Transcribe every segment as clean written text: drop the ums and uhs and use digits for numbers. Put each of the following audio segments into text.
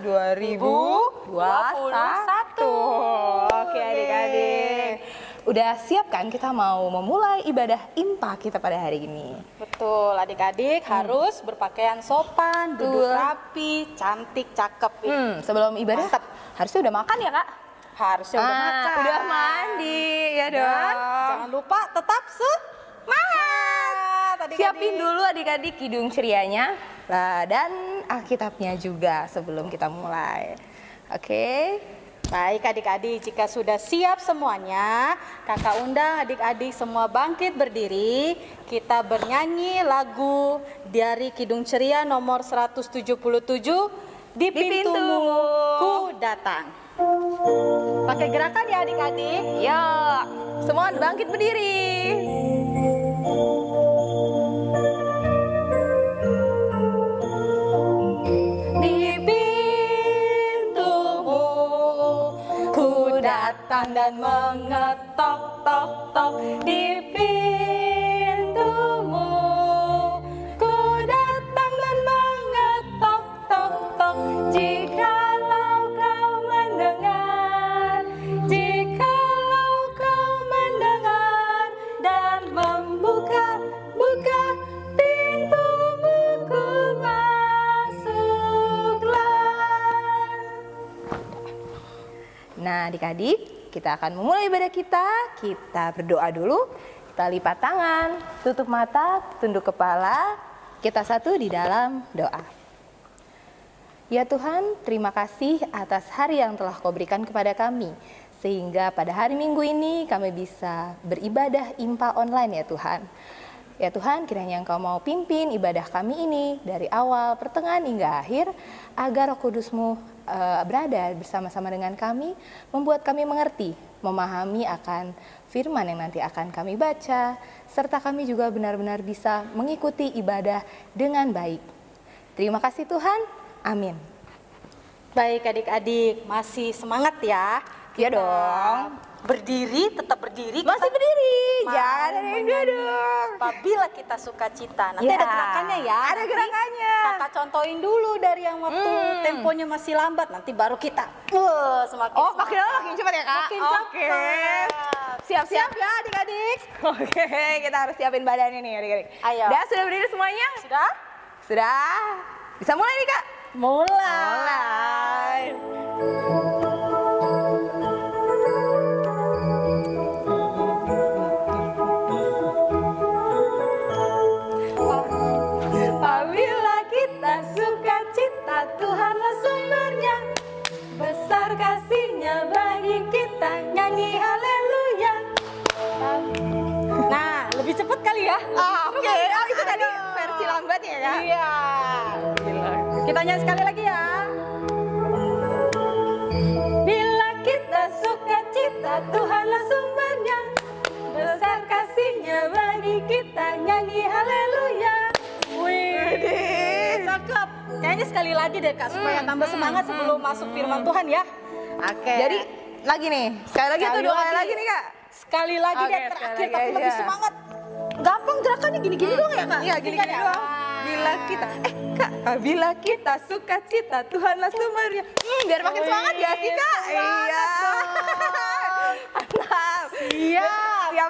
2021. Oke adik-adik, udah siap kan kita mau memulai ibadah IMPA kita pada hari ini? Betul, adik-adik harus berpakaian sopan, duduk rapi, cantik, cakep. Sebelum ibadah harusnya udah makan ya Kak? Harusnya udah makan. Udah mandi ya dong. Dan jangan lupa tetap semangat. Siapin dulu adik-adik kidung cerianya dan Alkitabnya juga sebelum kita mulai. Oke. Baik adik-adik, jika sudah siap semuanya, kakak undang adik-adik semua bangkit berdiri. Kita bernyanyi lagu dari Kidung Ceria nomor 177, Di Pintumu Ku Datang. Pakai gerakan ya adik-adik. Ya, semua bangkit berdiri. Datang dan mengetok-tok-tok di pintumu. Ku datang dan mengetok-tok-tok. Jikalau kau mendengar, jikalau kau mendengar dan membuka pintumu, ku masuklah. Nah adik-adik, kita akan memulai ibadah kita. Kita berdoa dulu. Kita lipat tangan, tutup mata, tunduk kepala. Kita satu di dalam doa. Ya Tuhan, terima kasih atas hari yang telah Kau berikan kepada kami. Sehingga pada hari Minggu ini kami bisa beribadah IMPA online ya Tuhan. Ya Tuhan, kiranya Engkau mau pimpin ibadah kami ini dari awal, pertengahan hingga akhir, agar Roh Kudus-Mu berada bersama-sama dengan kami, membuat kami mengerti, memahami akan firman yang nanti akan kami baca, serta kami juga benar-benar bisa mengikuti ibadah dengan baik. Terima kasih Tuhan, amin. Baik adik-adik, masih semangat ya? Iya dong. Berdiri, tetap berdiri. Masih berdiri, jangan ada yang duduk. Apabila kita sukacita, nanti ada gerakannya ya. Ada gerakannya. Kakak contohin dulu dari yang waktu temponya masih lambat, nanti baru kita semakin makin lama makin cepat ya Kak? Makin cepat. Siap-siap ya adik-adik. Oke, kita harus siapin badan ini adik-adik. Ayo. Sudah berdiri semuanya? Sudah? Sudah. Bisa mulai nih Kak? Mulai. Sukacita Tuhanlah sumbernya, besar kasih-Nya bagi kita, nyanyi haleluya. Nah, lebih cepat kali ya? Oke. Itu tadi versi lambatnya ya? Iya. Kita nyanyi sekali lagi ya. Bila kita sukacita Tuhanlah sumbernya, besar kasih-Nya bagi kita, nyanyi haleluya. Cakep. Kayaknya sekali lagi deh Kak, supaya tambah semangat sebelum masuk firman Tuhan ya. Oke. Jadi lagi nih, sekali lagi atau dua kali lagi nih Kak? Sekali lagi deh terakhir, tapi lebih semangat. Gampang gerakannya gini-gini doang ya Kak? Iya gini-gini doang. Bila kita, Kak, bila kita sukacita Tuhanlah sumbernya. Biar makin semangat ya sih Kak? Iya. Mantap.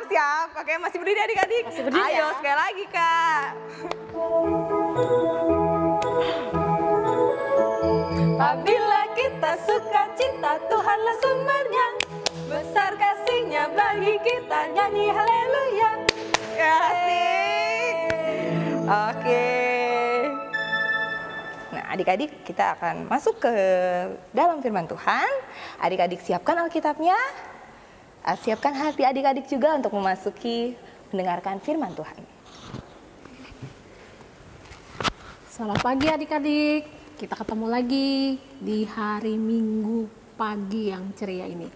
Siap. Oke, masih berdiri adik-adik? Masih berdiri. Ayo sekali lagi Kak. Apabila kita sukacita Tuhanlah sumbernya, besar kasih-Nya bagi kita, nyanyi haleluya. Asik. Oke. Nah adik-adik, kita akan masuk ke dalam firman Tuhan. Adik-adik siapkan Alkitabnya, siapkan hati adik-adik juga untuk memasuki mendengarkan firman Tuhan. Selamat pagi adik-adik, kita ketemu lagi di hari Minggu pagi yang ceria ini.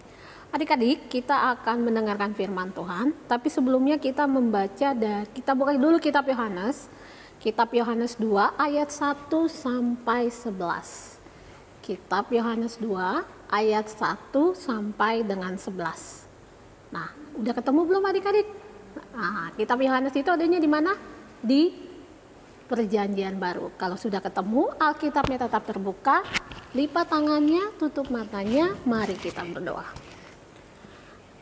Adik-adik, kita akan mendengarkan firman Tuhan, tapi sebelumnya kita membaca dan kita buka dulu kitab Yohanes. Kitab Yohanes 2 ayat 1 sampai 11. Kitab Yohanes 2 ayat 1 sampai dengan 11. Nah, udah ketemu belum adik-adik? Nah, kitab Yohanes itu adanya di mana? Di Perjanjian Baru. Kalau sudah ketemu, Alkitabnya tetap terbuka. lipat tangannya, tutup matanya, mari kita berdoa.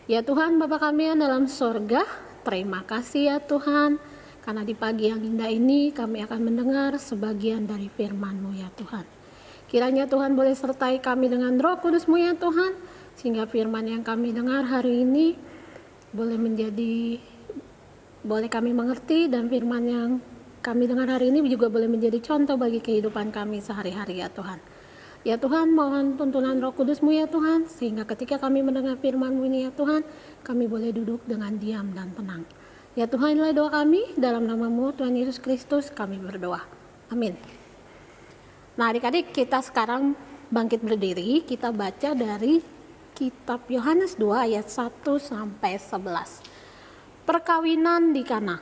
Ya Tuhan, Bapa kami yang dalam sorga, terima kasih ya Tuhan, karena di pagi yang indah ini kami akan mendengar sebagian dari firman-Mu ya Tuhan. Kiranya Tuhan boleh sertai kami dengan Roh Kudus-Mu ya Tuhan, sehingga firman yang kami dengar hari ini boleh kami mengerti, dan firman yang kami dengar hari ini juga boleh menjadi contoh bagi kehidupan kami sehari-hari ya Tuhan. Ya Tuhan, mohon tuntunan Roh Kudus-Mu ya Tuhan, sehingga ketika kami mendengar firman-Mu ini ya Tuhan, kami boleh duduk dengan diam dan tenang. Ya Tuhan, inilah doa kami, dalam nama-Mu Tuhan Yesus Kristus kami berdoa. Amin. Nah adik-adik, kita sekarang bangkit berdiri, kita baca dari kitab Yohanes 2 ayat 1 sampai 11. Perkawinan di Kana.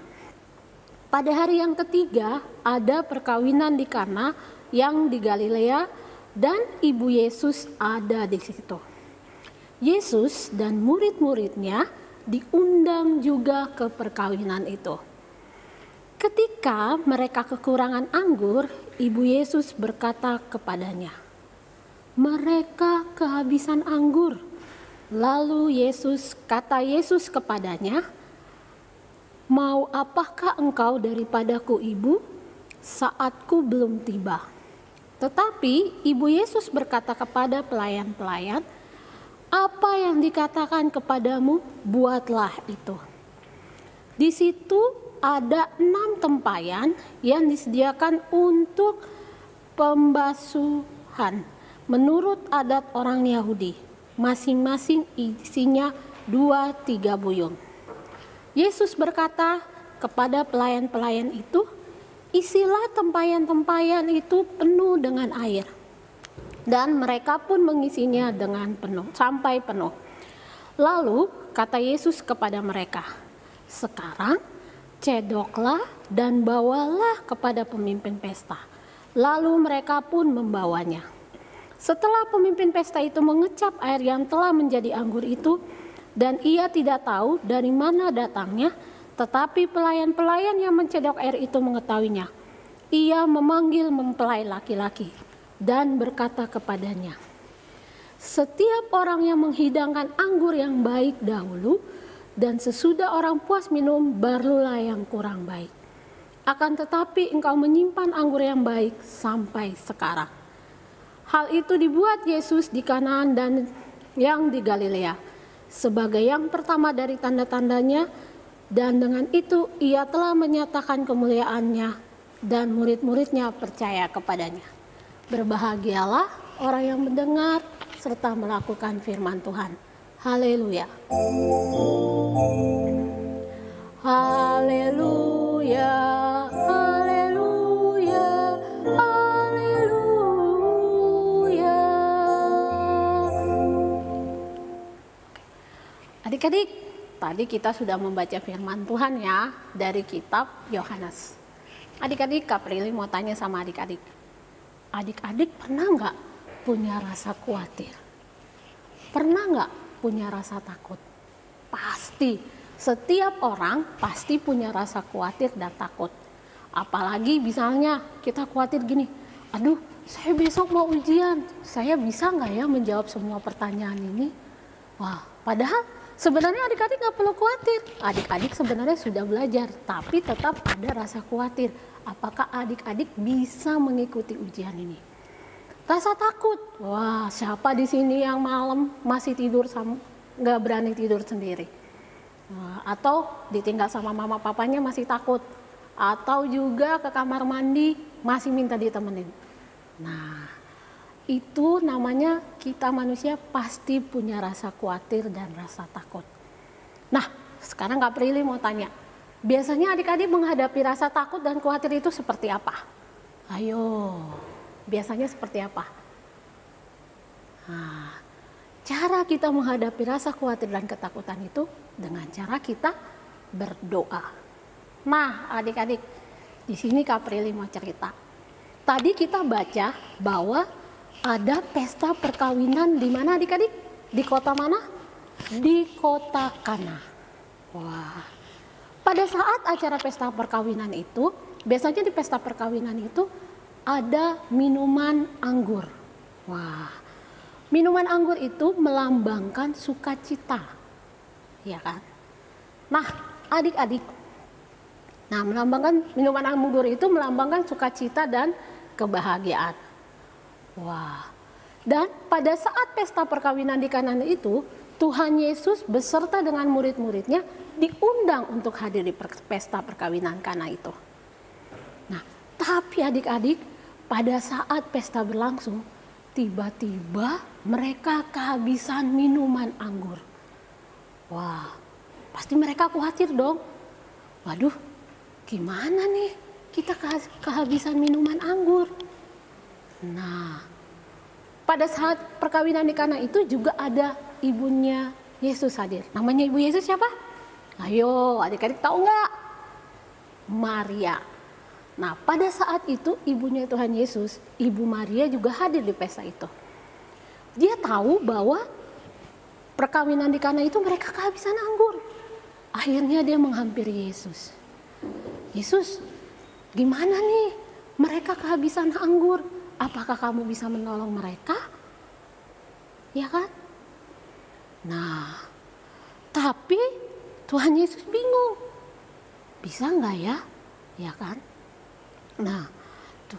Pada hari yang ketiga ada perkawinan di Kana yang di Galilea, dan ibu Yesus ada di situ. Yesus dan murid-muridnya diundang juga ke perkawinan itu. Ketika mereka kekurangan anggur, ibu Yesus berkata kepadanya, "Mereka kehabisan anggur." Lalu kata Yesus kepadanya, "Mau apakah engkau daripadaku, Ibu? Saatku belum tiba." Tetapi ibu Yesus berkata kepada pelayan-pelayan, "Apa yang dikatakan kepadamu, buatlah itu." Di situ ada 6 tempayan yang disediakan untuk pembasuhan menurut adat orang Yahudi. Masing-masing isinya 2-3 buyung. Yesus berkata kepada pelayan-pelayan itu, "Isilah tempayan-tempayan itu penuh dengan air." Dan mereka pun mengisinya dengan penuh, sampai penuh. Lalu kata Yesus kepada mereka, "Sekarang cedoklah dan bawalah kepada pemimpin pesta." Lalu mereka pun membawanya. Setelah pemimpin pesta itu mengecap air yang telah menjadi anggur itu, dan ia tidak tahu dari mana datangnya, tetapi pelayan-pelayan yang mencedok air itu mengetahuinya. Ia memanggil mempelai laki-laki dan berkata kepadanya, "Setiap orang yang menghidangkan anggur yang baik dahulu, dan sesudah orang puas minum, barulah yang kurang baik. Akan tetapi engkau menyimpan anggur yang baik sampai sekarang." Hal itu dibuat Yesus di Kanaan dan yang di Galilea sebagai yang pertama dari tanda-tandanya, dan dengan itu ia telah menyatakan kemuliaannya, dan murid-muridnya percaya kepadanya. Berbahagialah orang yang mendengar serta melakukan firman Tuhan. Haleluya. Haleluya. Haleluya. Haleluya. Adik-adik, tadi kita sudah membaca firman Tuhan ya dari kitab Yohanes. Adik-adik, Kak Prilly mau tanya sama adik-adik. Adik-adik pernah nggak punya rasa khawatir? Pernah nggak punya rasa takut? Pasti, setiap orang pasti punya rasa khawatir dan takut. Apalagi misalnya kita khawatir gini, aduh saya besok mau ujian, saya bisa nggak ya menjawab semua pertanyaan ini? Wah, padahal sebenarnya adik-adik nggak perlu khawatir. Adik-adik sebenarnya sudah belajar, tapi tetap ada rasa khawatir. Apakah adik-adik bisa mengikuti ujian ini? Rasa takut. Wah, siapa di sini yang malam masih tidur nggak berani tidur sendiri? Atau ditinggal sama mama papanya masih takut? Atau juga ke kamar mandi masih minta ditemenin? Nah, itu namanya kita manusia pasti punya rasa khawatir dan rasa takut. Nah, sekarang Kak Prilly mau tanya, biasanya adik-adik menghadapi rasa takut dan khawatir itu seperti apa? Ayo, biasanya seperti apa? Nah, cara kita menghadapi rasa khawatir dan ketakutan itu dengan cara kita berdoa. Nah, adik-adik, di sini Kak Prilly mau cerita. Tadi kita baca bahwa ada pesta perkawinan di mana adik-adik? Di kota mana? Di kota Kana. Wah, pada saat acara pesta perkawinan itu, biasanya di pesta perkawinan itu ada minuman anggur. Wah, minuman anggur itu melambangkan sukacita, ya kan? Nah, adik-adik, nah melambangkan minuman anggur itu melambangkan sukacita dan kebahagiaan. Wah, dan pada saat pesta perkawinan di Kana itu, Tuhan Yesus beserta dengan murid-muridnya diundang untuk hadir di pesta perkawinan Kana itu. Nah, tapi adik-adik, pada saat pesta berlangsung, tiba-tiba mereka kehabisan minuman anggur. Wah, pasti mereka khawatir dong. Waduh, gimana nih kita kehabisan minuman anggur? Nah, pada saat perkawinan di Kana itu juga ada ibunya Yesus hadir. Namanya ibu Yesus siapa? Ayo, adik-adik tahu nggak? Maria. Nah, pada saat itu ibunya Tuhan Yesus, Ibu Maria juga hadir di pesta itu. Dia tahu bahwa perkawinan di Kana itu mereka kehabisan anggur. Akhirnya dia menghampiri Yesus. Yesus, gimana nih? Mereka kehabisan anggur. Apakah kamu bisa menolong mereka? Ya kan? Nah, tapi Tuhan Yesus bingung. Bisa nggak ya? Ya kan? Nah,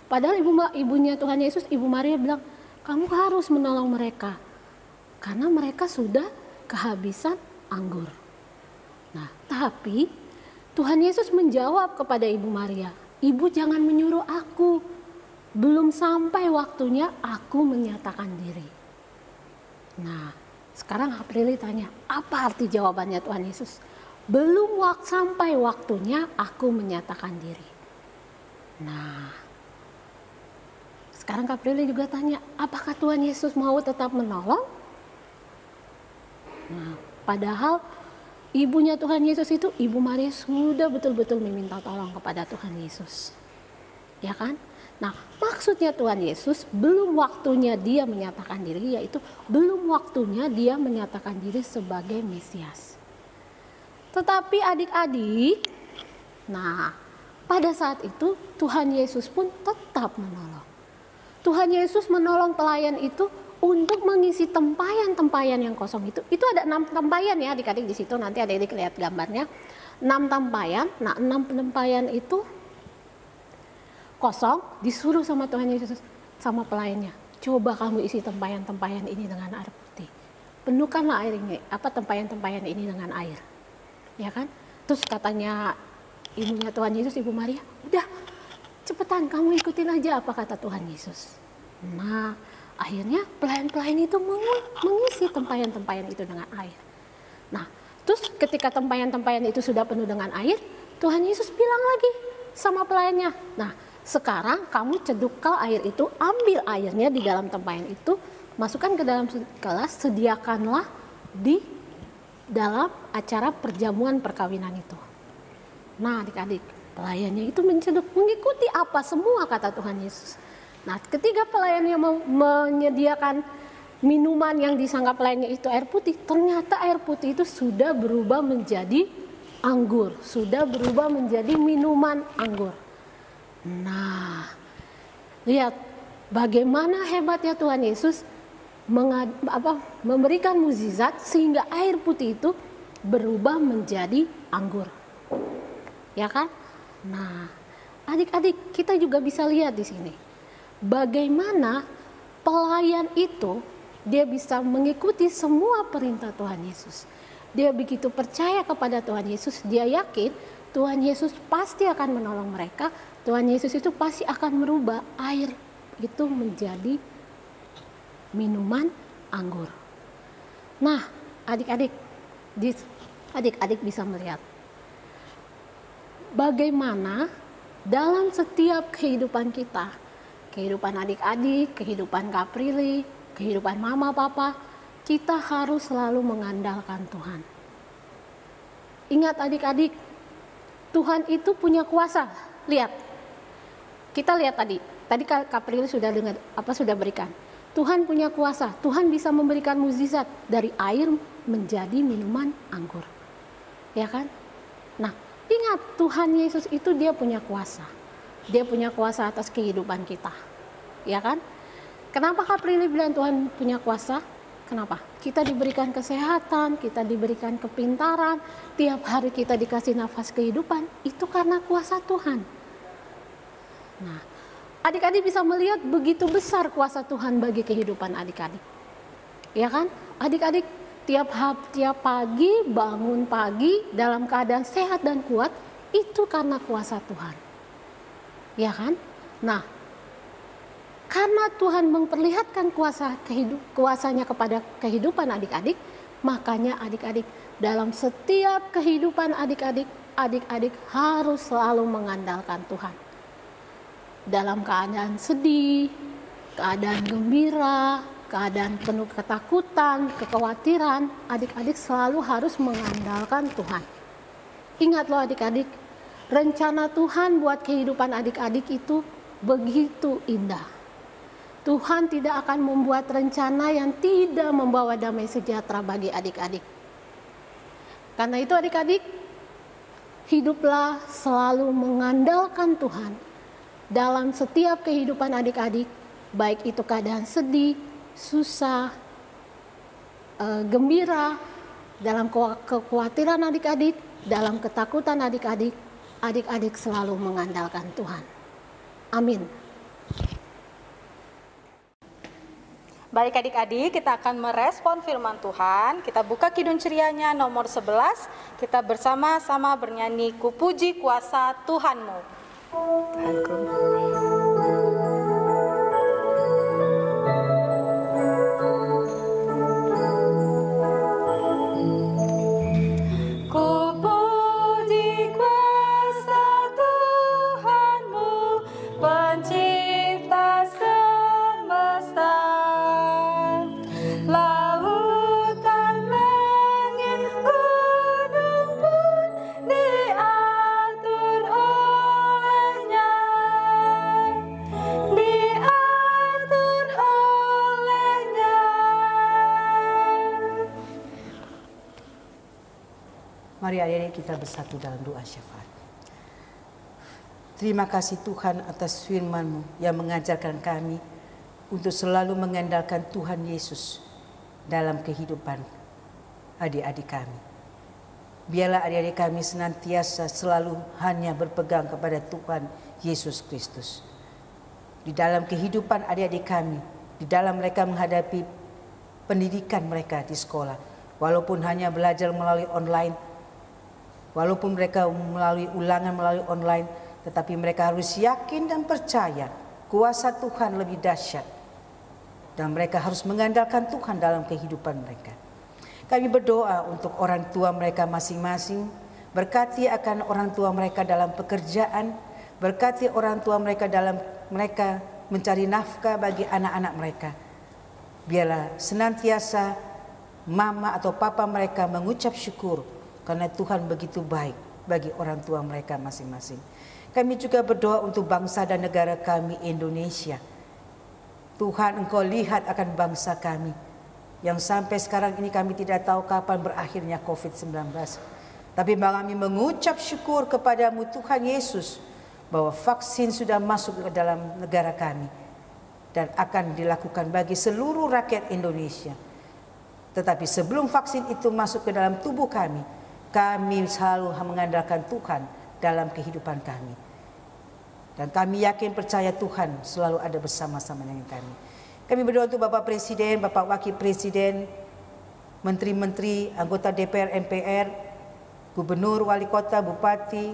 padahal ibunya Tuhan Yesus, Ibu Maria bilang, kamu harus menolong mereka. Karena mereka sudah kehabisan anggur. Nah, tapi Tuhan Yesus menjawab kepada Ibu Maria, Ibu jangan menyuruh aku. Belum sampai waktunya aku menyatakan diri. Nah, sekarang Aprili tanya, apa arti jawabannya Tuhan Yesus? Belum sampai waktunya aku menyatakan diri. Nah, sekarang Aprili juga tanya, apakah Tuhan Yesus mau tetap menolong? Nah, padahal ibunya Tuhan Yesus itu, Ibu Maria sudah betul-betul meminta tolong kepada Tuhan Yesus. Ya kan? Nah, maksudnya Tuhan Yesus belum waktunya dia menyatakan diri, yaitu belum waktunya dia menyatakan diri sebagai Mesias. Tetapi adik-adik, nah pada saat itu Tuhan Yesus pun tetap menolong. Tuhan Yesus menolong pelayan itu untuk mengisi tempayan-tempayan yang kosong itu. Itu ada 6 tempayan ya adik-adik di situ, nanti adik-adik lihat gambarnya. 6 tempayan, nah 6 tempayan itu kosong, disuruh sama Tuhan Yesus sama pelayannya, coba kamu isi tempayan-tempayan ini dengan air putih, penuhkanlah air ini, tempayan-tempayan ini dengan air, ya kan? Terus katanya ibunya Tuhan Yesus, Ibu Maria, udah cepetan kamu ikutin aja apa kata Tuhan Yesus. Nah, akhirnya pelayan-pelayan itu mengisi tempayan-tempayan itu dengan air. Nah, terus ketika tempayan-tempayan itu sudah penuh dengan air, Tuhan Yesus bilang lagi sama pelayannya, nah sekarang kamu cedukkan air itu, ambil airnya di dalam tempayan itu, masukkan ke dalam gelas, sediakanlah di dalam acara perjamuan perkawinan itu. Nah adik-adik, pelayannya itu menceduk, mengikuti apa semua kata Tuhan Yesus. Nah ketika pelayannya menyediakan minuman yang disangka pelayannya itu air putih, ternyata air putih itu sudah berubah menjadi anggur, sudah berubah menjadi minuman anggur. Nah, lihat bagaimana hebatnya Tuhan Yesus memberikan mukjizat sehingga air putih itu berubah menjadi anggur. Ya kan? Nah, adik-adik kita juga bisa lihat di sini. Bagaimana pelayan itu dia bisa mengikuti semua perintah Tuhan Yesus. Dia begitu percaya kepada Tuhan Yesus, dia yakin Tuhan Yesus pasti akan menolong mereka. Tuhan Yesus itu pasti akan merubah air itu menjadi minuman anggur. Nah, adik-adik bisa melihat bagaimana dalam setiap kehidupan kita, kehidupan adik-adik, kehidupan Kaprili, kehidupan mama papa, kita harus selalu mengandalkan Tuhan. Ingat adik-adik, Tuhan itu punya kuasa. Lihat. Kita lihat tadi Kaprili sudah dengar sudah berikan. Tuhan punya kuasa. Tuhan bisa memberikan mukjizat dari air menjadi minuman anggur. Ya kan? Nah, ingat Tuhan Yesus itu dia punya kuasa. Dia punya kuasa atas kehidupan kita. Ya kan? Kenapa Kak Prilly bilang Tuhan punya kuasa? Kenapa? Kita diberikan kesehatan, kita diberikan kepintaran, tiap hari kita dikasih nafas kehidupan, itu karena kuasa Tuhan. Nah, adik-adik bisa melihat begitu besar kuasa Tuhan bagi kehidupan adik-adik. Ya kan? Adik-adik tiap pagi, bangun pagi dalam keadaan sehat dan kuat, itu karena kuasa Tuhan. Ya kan? Nah, karena Tuhan memperlihatkan kuasanya kepada kehidupan adik-adik, makanya adik-adik dalam setiap kehidupan adik-adik harus selalu mengandalkan Tuhan. Dalam keadaan sedih, keadaan gembira, keadaan penuh ketakutan, kekhawatiran, adik-adik selalu harus mengandalkan Tuhan. Ingat loh adik-adik, rencana Tuhan buat kehidupan adik-adik itu begitu indah. Tuhan tidak akan membuat rencana yang tidak membawa damai sejahtera bagi adik-adik. Karena itu adik-adik, hiduplah selalu mengandalkan Tuhan dalam setiap kehidupan adik-adik, baik itu keadaan sedih, susah, gembira, dalam kekhawatiran adik-adik, dalam ketakutan adik-adik, adik-adik selalu mengandalkan Tuhan. Amin. Baik adik-adik, kita akan merespon firman Tuhan. Kita buka Kidung Cerianya nomor 11. Kita bersama-sama bernyanyi Ku Puji Kuasa Tuhanmu. Tuhanku. Mari adik-adik kita bersatu dalam doa syafaat. Terima kasih Tuhan atas firman-Mu yang mengajarkan kami untuk selalu mengandalkan Tuhan Yesus dalam kehidupan adik-adik kami. Biarlah adik-adik kami senantiasa selalu hanya berpegang kepada Tuhan Yesus Kristus. Di dalam kehidupan adik-adik kami, di dalam mereka menghadapi pendidikan mereka di sekolah, walaupun hanya belajar melalui online, walaupun mereka melalui ulangan melalui online, tetapi mereka harus yakin dan percaya kuasa Tuhan lebih dahsyat. Dan mereka harus mengandalkan Tuhan dalam kehidupan mereka. Kami berdoa untuk orang tua mereka masing-masing. Berkati akan orang tua mereka dalam pekerjaan. Berkati orang tua mereka dalam mereka mencari nafkah bagi anak-anak mereka. Biarlah senantiasa mama atau papa mereka mengucap syukur karena Tuhan begitu baik bagi orang tua mereka masing-masing. Kami juga berdoa untuk bangsa dan negara kami Indonesia. Tuhan, Engkau lihat akan bangsa kami yang sampai sekarang ini kami tidak tahu kapan berakhirnya COVID-19. Tapi kami mengucap syukur kepadamu Tuhan Yesus bahwa vaksin sudah masuk ke dalam negara kami dan akan dilakukan bagi seluruh rakyat Indonesia. Tetapi sebelum vaksin itu masuk ke dalam tubuh kami selalu mengandalkan Tuhan dalam kehidupan kami. Dan kami yakin percaya Tuhan selalu ada bersama-sama dengan kami. Kami berdoa untuk Bapak Presiden, Bapak Wakil Presiden, Menteri-Menteri, anggota DPR, MPR, Gubernur, Wali Kota, Bupati,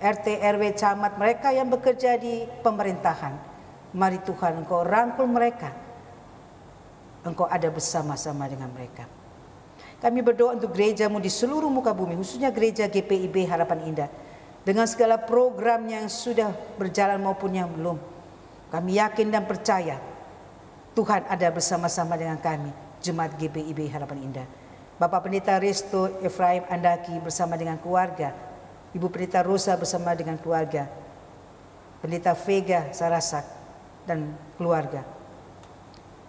RT, RW, Camat, mereka yang bekerja di pemerintahan. Mari Tuhan Engkau rangkul mereka. Engkau ada bersama-sama dengan mereka. Kami berdoa untuk gereja-Mu di seluruh muka bumi, khususnya gereja GPIB Harapan Indah. Dengan segala program yang sudah berjalan maupun yang belum. Kami yakin dan percaya Tuhan ada bersama-sama dengan kami, Jemaat GPIB Harapan Indah. Bapak Pendeta Resto Efraim Andaki bersama dengan keluarga. Ibu Pendeta Rosa bersama dengan keluarga. Pendeta Vega Sarasak dan keluarga.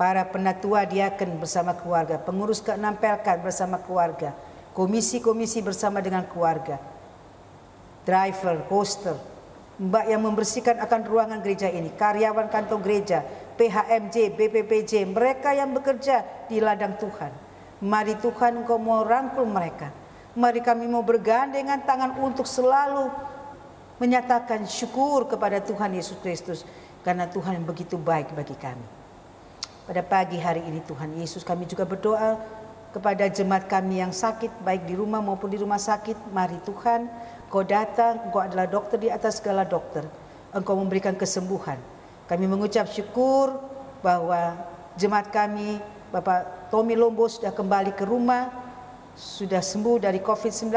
Para penatua diaken bersama keluarga, pengurus ke-6 Pelkat bersama keluarga, komisi-komisi bersama dengan keluarga, driver, hoster, mbak yang membersihkan akan ruangan gereja ini, karyawan kantor gereja, PHMJ, BPPJ, mereka yang bekerja di ladang Tuhan. Mari Tuhan Engkau mau rangkul mereka. Mari kami mau bergandengan tangan untuk selalu menyatakan syukur kepada Tuhan Yesus Kristus, karena Tuhan yang begitu baik bagi kami. Pada pagi hari ini Tuhan Yesus, kami juga berdoa kepada jemaat kami yang sakit, baik di rumah maupun di rumah sakit. Mari Tuhan, Engkau datang, Engkau adalah dokter di atas segala dokter. Engkau memberikan kesembuhan. Kami mengucap syukur bahwa jemaat kami, Bapak Tommy Lombo sudah kembali ke rumah, sudah sembuh dari COVID-19.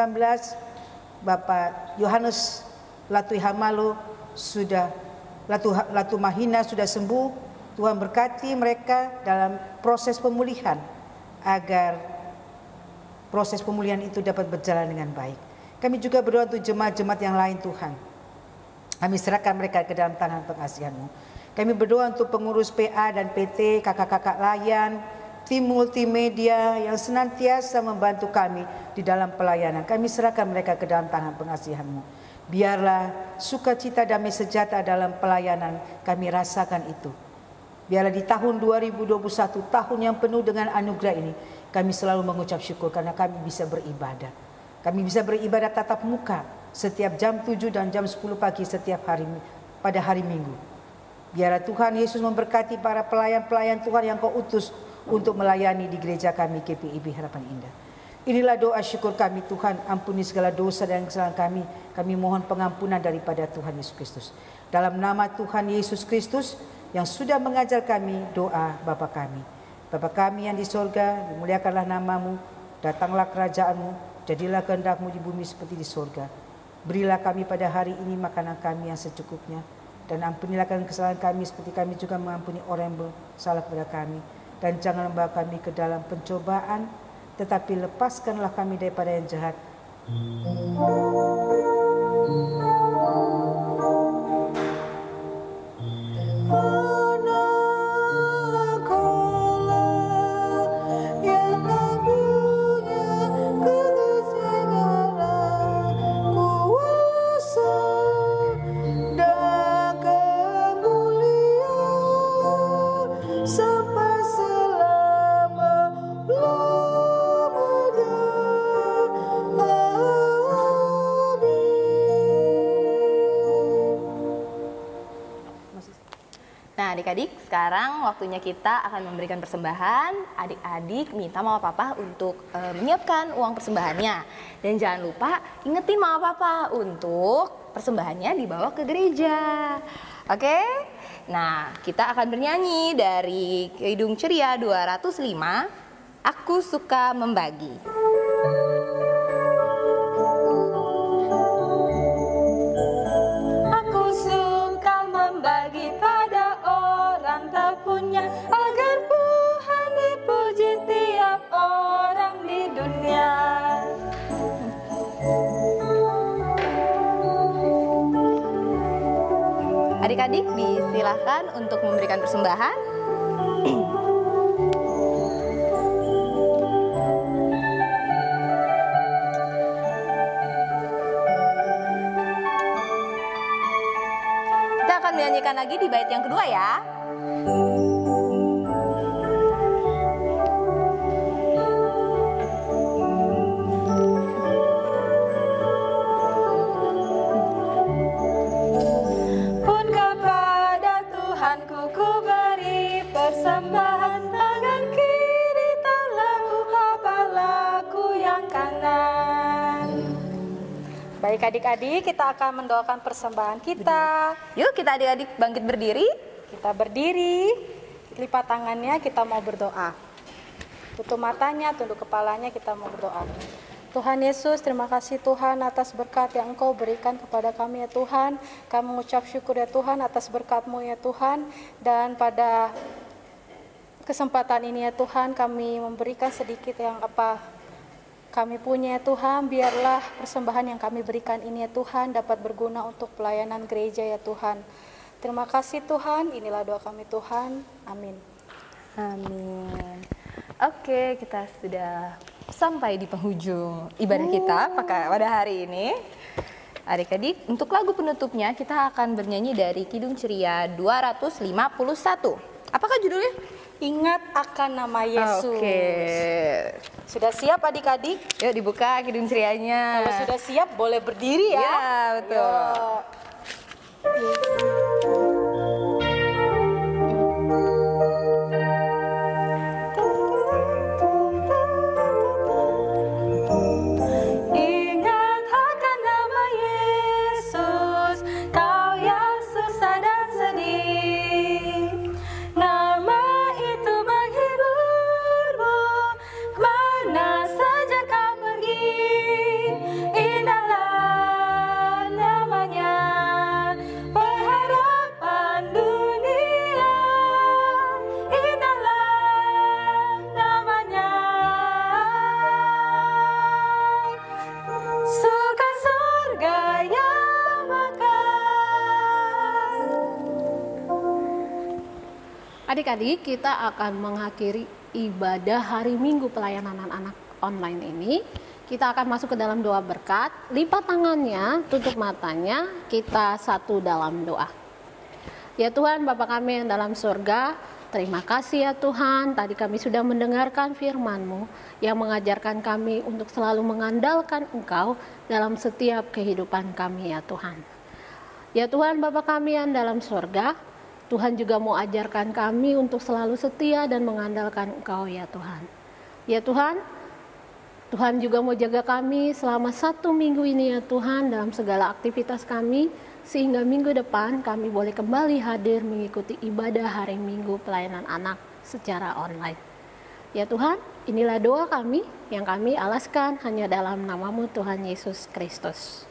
Bapak Yohanes Latui Hamalo sudah, Latu Mahina sudah sembuh. Tuhan berkati mereka dalam proses pemulihan, agar proses pemulihan itu dapat berjalan dengan baik. Kami juga berdoa untuk jemaat-jemaat yang lain Tuhan. Kami serahkan mereka ke dalam tangan pengasihan-Mu. Kami berdoa untuk pengurus PA dan PT, kakak-kakak layan, tim multimedia yang senantiasa membantu kami di dalam pelayanan. Kami serahkan mereka ke dalam tangan pengasihan-Mu. Biarlah sukacita damai sejahtera dalam pelayanan kami rasakan itu. Biarlah di tahun 2021, tahun yang penuh dengan anugerah ini, kami selalu mengucap syukur karena kami bisa beribadah. Kami bisa beribadah tatap muka setiap jam 7 dan jam 10 pagi setiap hari pada hari Minggu. Biarlah Tuhan Yesus memberkati para pelayan-pelayan Tuhan yang Kau utus untuk melayani di gereja kami GPIB Harapan Indah. Inilah doa syukur kami Tuhan, ampuni segala dosa dan kesalahan kami. Kami mohon pengampunan daripada Tuhan Yesus Kristus. Dalam nama Tuhan Yesus Kristus yang sudah mengajar kami doa Bapa kami. Bapa kami yang di sorga, dimuliakanlah namamu, datanglah kerajaan-Mu, jadilah kehendak-Mu di bumi seperti di sorga. Berilah kami pada hari ini makanan kami yang secukupnya, dan ampunilah kesalahan kami seperti kami juga mengampuni orang yang bersalah kepada kami. Dan jangan membawa kami ke dalam pencobaan, tetapi lepaskanlah kami daripada yang jahat. Adik-adik, sekarang waktunya kita akan memberikan persembahan. Adik-adik minta mama papa untuk menyiapkan uang persembahannya. Dan jangan lupa ingetin mama papa untuk persembahannya dibawa ke gereja. Oke? Nah, kita akan bernyanyi dari Kidung Ceria 205, Aku Suka Membagi. Punya agar Tuhan dipuji tiap orang di dunia. Adik-adik disilahkan untuk memberikan persembahan. Kita akan menyanyikan lagi di bait yang kedua ya. Pun kepada Tuhanku ku beri persembahan, tangan kiri tak laku, kepalaku yang kanan. Baik adik-adik, kita akan mendoakan persembahan kita. Yuk kita adik-adik bangkit berdiri. Kita berdiri, lipat tangannya, kita mau berdoa. Tutup matanya, tunduk kepalanya, kita mau berdoa. Tuhan Yesus, terima kasih Tuhan atas berkat yang Engkau berikan kepada kami ya Tuhan. Kami mengucap syukur ya Tuhan atas berkat-Mu ya Tuhan. Dan pada kesempatan ini ya Tuhan, kami memberikan sedikit yang apa kami punya ya Tuhan. Biarlah persembahan yang kami berikan ini ya Tuhan dapat berguna untuk pelayanan gereja ya Tuhan. Terima kasih Tuhan, inilah doa kami Tuhan, amin. Amin. Oke, kita sudah sampai di penghujung ibadah kita pada hari ini. Adik-adik, untuk lagu penutupnya kita akan bernyanyi dari Kidung Ceria 251. Apakah judulnya? Ingat akan nama Yesus. Oke. Sudah siap adik-adik? Yuk dibuka Kidung Cerianya. Kalau sudah siap boleh berdiri ya. Ya, betul. Ingat akan nama Yesus, kau yang susah dan sedih. Nama itu menghiburmu, mana saja kau pergi. Indahlah namanya, pengharapan dunia. Indahlah namanya, suka surga yang mekar. Adik-adik, kita akan mengakhiri ibadah hari Minggu pelayanan anak-anak online ini. Kita akan masuk ke dalam doa berkat. Lipat tangannya, tutup matanya, kita satu dalam doa. Ya Tuhan, Bapa kami yang dalam surga, terima kasih ya Tuhan, tadi kami sudah mendengarkan firman-Mu yang mengajarkan kami untuk selalu mengandalkan Engkau dalam setiap kehidupan kami ya Tuhan. Ya Tuhan, Bapa kami yang dalam surga, Tuhan juga mau ajarkan kami untuk selalu setia dan mengandalkan Engkau ya Tuhan. Ya Tuhan, Tuhan juga mau jaga kami selama 1 minggu ini ya Tuhan dalam segala aktivitas kami, sehingga minggu depan kami boleh kembali hadir mengikuti ibadah hari Minggu pelayanan anak secara online. Ya Tuhan, inilah doa kami yang kami alaskan hanya dalam nama-Mu Tuhan Yesus Kristus.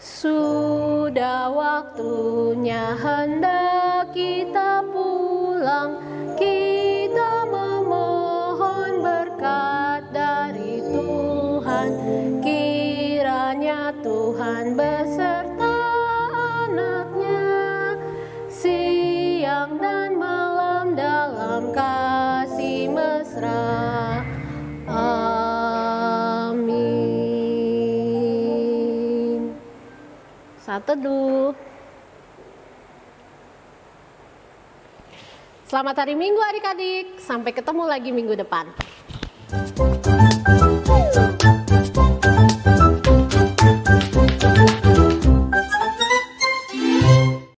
Sudah waktunya hendak kita pulang, kita memohon berkat dari Tuhan. Kiranya Tuhan beserta anak-Nya siang dan malam dalam kasih mesra. Amin. Saat teduh. Selamat hari Minggu adik-adik. Sampai ketemu lagi minggu depan.